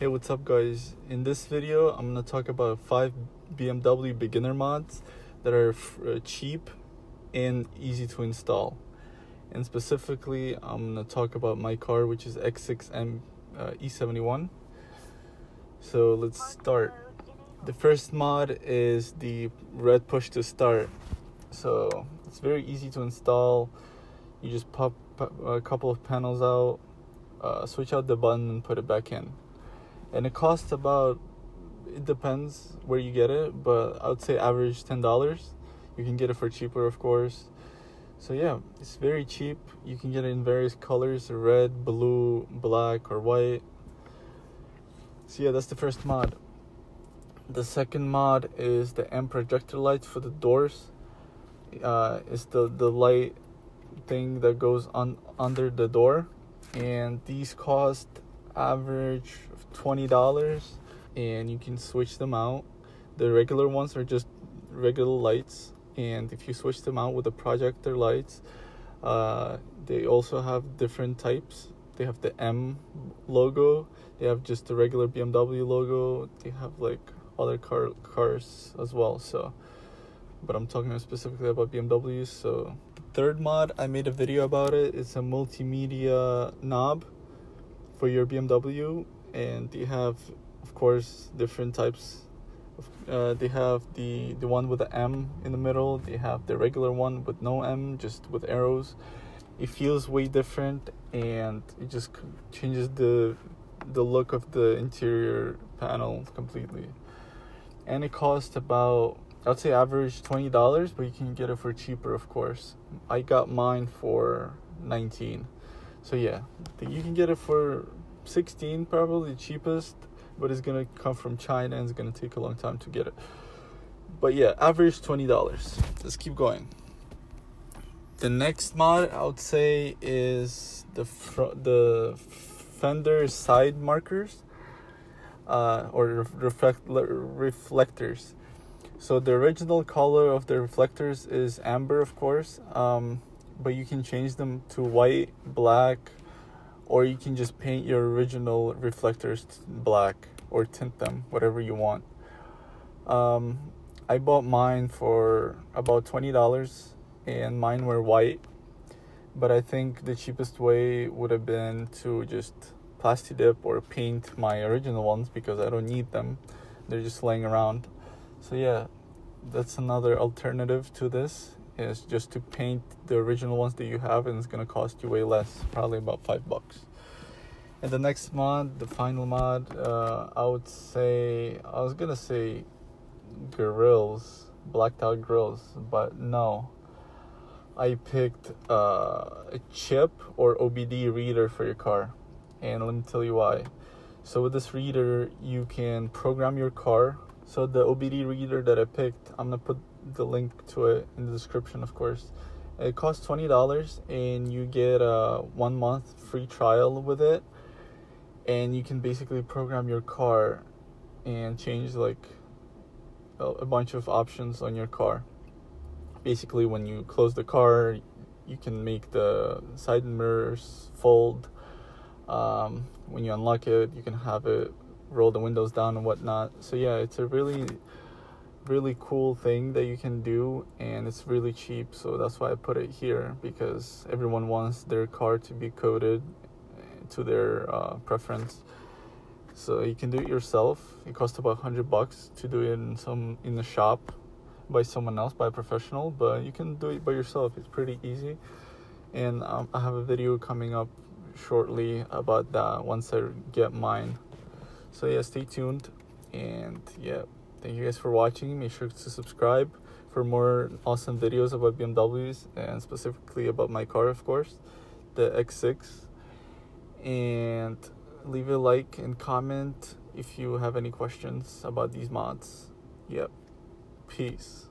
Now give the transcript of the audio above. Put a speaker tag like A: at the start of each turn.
A: Hey, what's up guys? In this video I'm going to talk about 5 BMW beginner mods that are cheap and easy to install. And specifically I'm going to talk about my car, which is X6 E71. So let's start. The first mod is the red push to start. So it's very easy to install. You just pop a couple of panels out, switch out the button and put it back in. And it costs about, it depends where you get it, but I would say average $10. You can get it for cheaper, of course. So yeah, it's very cheap. You can get it in various colors: red, blue, black, or white. So yeah, that's the first mod. The second mod is the Projector Lights for the doors. It's the light thing that goes on under the door, and these cost average $20, and you can switch them out. The regular ones are just regular lights, and if you switch them out with the Projector Lights, they also have different types. They have the M logo, they have just the regular BMW logo, they have like other cars as well. So, but I'm talking specifically about BMWs. So the third mod, I made a video about it. It's a multimedia knob for your BMW, and they have, of course, different types. They have the one with the M in the middle. They have the regular one with no M, just with arrows. It feels way different, and it just changes the look of the interior panel completely. And it costs about, I'd say average $20, but you can get it for cheaper, of course. I got mine for $19. So yeah, you can get it for $16, probably the cheapest, but it's gonna come from China and it's gonna take a long time to get it. But yeah, average $20. Let's keep going. The next mod I would say is the fender side markers, or reflectors. So the original color of the reflectors is amber, of course, but you can change them to white, black, or you can just paint your original reflectors black or tint them, whatever you want. I bought mine for about $20, and mine were white, but I think the cheapest way would have been to just plasti dip or paint my original ones, because I don't need them. They're just laying around. So yeah, that's another alternative to this, is just to paint the original ones that you have, and it's gonna cost you way less, probably about $5. And the next mod, the final mod, I was gonna say grills, blacked out grills, but no. I picked a chip or OBD reader for your car, and let me tell you why. So with this reader, you can program your car. So the OBD reader that I picked, I'm gonna put the link to it in the description, of course. It costs $20, and you get a 1 month free trial with it, and you can basically program your car and change like a bunch of options on your car. Basically, when you close the car, you can make the side mirrors fold. When you unlock it, you can have it roll the windows down and whatnot. So yeah, it's a really cool thing that you can do, and it's really cheap. So that's why I put it here, because everyone wants their car to be coded to their preference. So you can do it yourself. It costs about $100 to do it in the shop by someone else, by a professional, but you can do it by yourself. It's pretty easy, and I have a video coming up shortly about that once I get mine. So yeah, stay tuned, and yeah, thank you guys for watching. Make sure to subscribe for more awesome videos about BMWs, and specifically about my car, of course, the X6. And leave a like and comment if you have any questions about these mods. Yep. Peace.